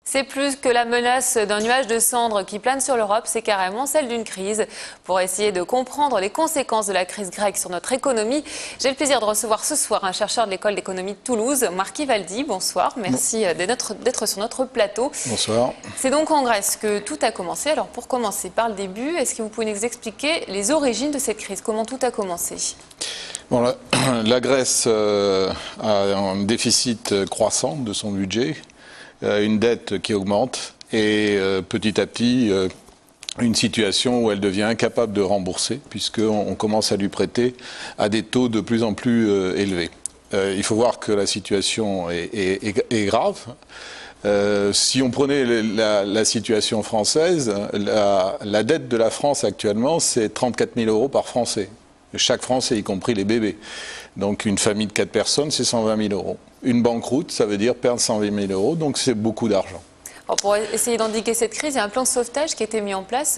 C'est plus que la menace d'un nuage de cendres qui plane sur l'Europe, c'est carrément celle d'une crise. Pour essayer de comprendre les conséquences de la crise grecque sur notre économie, j'ai le plaisir de recevoir ce soir un chercheur de l'école d'économie de Toulouse, Marc Ivaldi. Bonsoir, merci d'être sur notre plateau. Bonsoir. C'est donc en Grèce que tout a commencé. Alors pour commencer par le début, est-ce que vous pouvez nous expliquer les origines de cette crise? Comment tout a commencé? Bon, la Grèce a un déficit croissant de son budget, une dette qui augmente et petit à petit une situation où elle devient incapable de rembourser puisqu'on commence à lui prêter à des taux de plus en plus élevés. Il faut voir que la situation est grave. Si on prenait la situation française, la dette de la France actuellement, c'est 34 000 euros par Français. Chaque Français, y compris les bébés. Donc une famille de 4 personnes, c'est 120 000 euros. Une banqueroute, ça veut dire perdre 120 000 euros, donc c'est beaucoup d'argent. Pour essayer d'endiguer cette crise, il y a un plan de sauvetage qui a été mis en place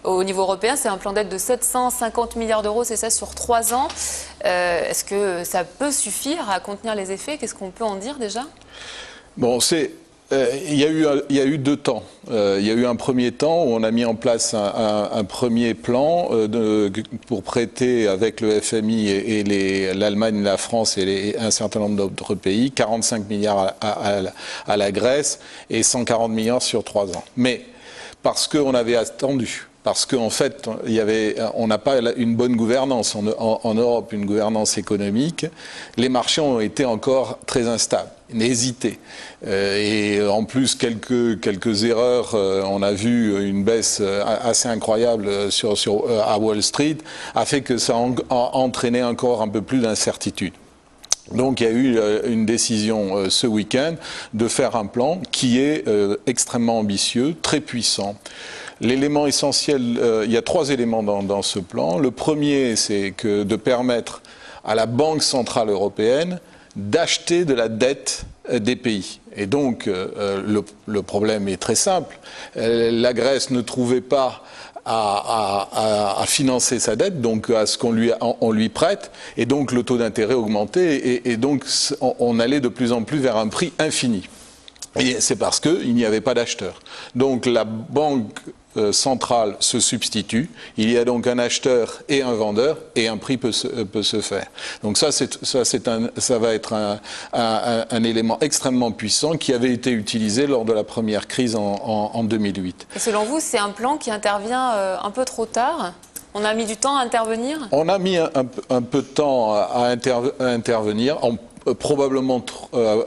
au niveau européen. C'est un plan d'aide de 750 milliards d'euros, c'est ça, sur 3 ans. Est-ce que ça peut suffire à contenir les effets? Qu'est-ce qu'on peut en dire déjà? Bon, il y a eu deux temps. Il y a eu un premier temps où on a mis en place un premier plan pour prêter avec le FMI et l'Allemagne, la France et un certain nombre d'autres pays, 45 milliards à la Grèce et 140 milliards sur 3 ans. Mais parce qu'on avait attendu. Parce qu'en fait, on n'a pas une bonne gouvernance en Europe, une gouvernance économique. Les marchés ont été encore très instables, hésitaient. Et en plus, quelques erreurs. On a vu une baisse assez incroyable à Wall Street, a fait que ça a entraîné encore un peu plus d'incertitude. Donc il y a eu une décision ce week-end de faire un plan qui est extrêmement ambitieux, très puissant. L'élément essentiel, il y a 3 éléments dans ce plan. Le premier, c'est de permettre à la Banque centrale européenne d'acheter de la dette des pays. Et donc le problème est très simple. La Grèce ne trouvait pas à financer sa dette, donc à ce qu'on lui prête, et donc le taux d'intérêt augmentait, et donc on allait de plus en plus vers un prix infini. Et c'est parce qu'il n'y avait pas d'acheteurs. Donc la banque centrale se substitue, il y a donc un acheteur et un vendeur, et un prix peut se faire. Donc ça va être un élément extrêmement puissant qui avait été utilisé lors de la première crise en 2008. Et selon vous, c'est un plan qui intervient un peu trop tard? On a mis du temps à intervenir? On a mis un peu de temps à intervenir, probablement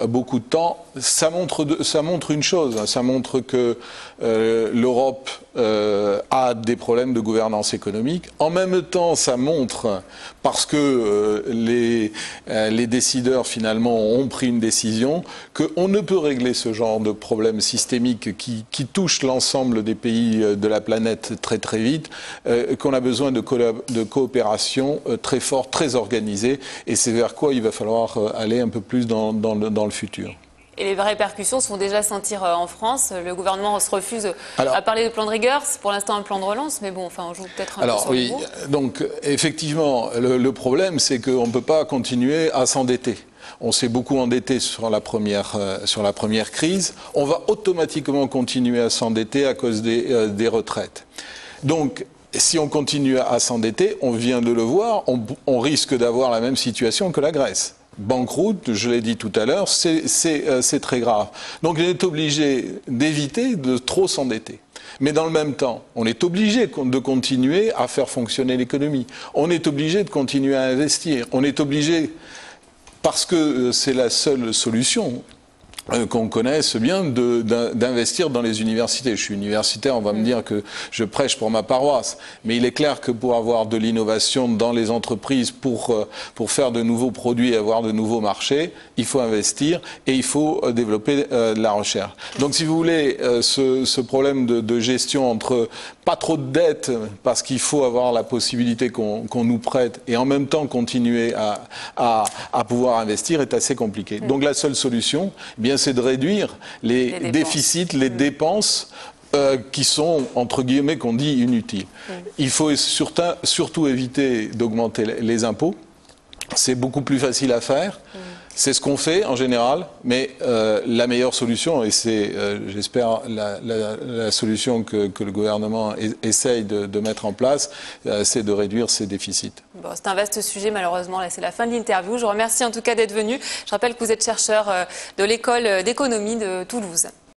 beaucoup de temps. Ça montre une chose, ça montre que l'Europe a des problèmes de gouvernance économique. En même temps, ça montre, parce que les décideurs finalement ont pris une décision, qu'on ne peut régler ce genre de problème systémique qui touche l'ensemble des pays de la planète très très vite, qu'on a besoin de coopération très forte, très organisée, et c'est vers quoi il va falloir aller un peu plus dans le futur. Et les répercussions se font déjà sentir en France. Le gouvernement se refuse à parler de plan de rigueur. C'est pour l'instant un plan de relance, mais bon, enfin, on joue peut-être un peu sur le mot. Donc, effectivement, le problème, c'est qu'on ne peut pas continuer à s'endetter. On s'est beaucoup endetté sur la première crise. On va automatiquement continuer à s'endetter à cause des retraites. Donc, si on continue à s'endetter, on vient de le voir, on risque d'avoir la même situation que la Grèce. Banqueroute, je l'ai dit tout à l'heure, c'est très grave. Donc on est obligé d'éviter de trop s'endetter. Mais dans le même temps, on est obligé de continuer à faire fonctionner l'économie. On est obligé de continuer à investir. On est obligé, parce que c'est la seule solution qu'on connaisse bien, d'investir dans les universités. Je suis universitaire, on va me dire que je prêche pour ma paroisse, mais il est clair que pour avoir de l'innovation dans les entreprises, pour faire de nouveaux produits et avoir de nouveaux marchés, il faut investir et il faut développer de la recherche. Donc si vous voulez, ce problème de gestion entre pas trop de dettes, parce qu'il faut avoir la possibilité qu'on nous prête, et en même temps continuer à pouvoir investir, est assez compliqué. Donc la seule solution, eh bien, c'est de réduire les déficits, les dépenses qui sont, entre guillemets, qu'on dit inutiles. Il faut surtout éviter d'augmenter les impôts. C'est beaucoup plus facile à faire. C'est ce qu'on fait en général, mais la meilleure solution, et c'est, j'espère, la solution que le gouvernement essaye de mettre en place, c'est de réduire ces déficits. Bon, c'est un vaste sujet, malheureusement. Là, c'est la fin de l'interview. Je vous remercie en tout cas d'être venu. Je rappelle que vous êtes chercheur de l'école d'économie de Toulouse.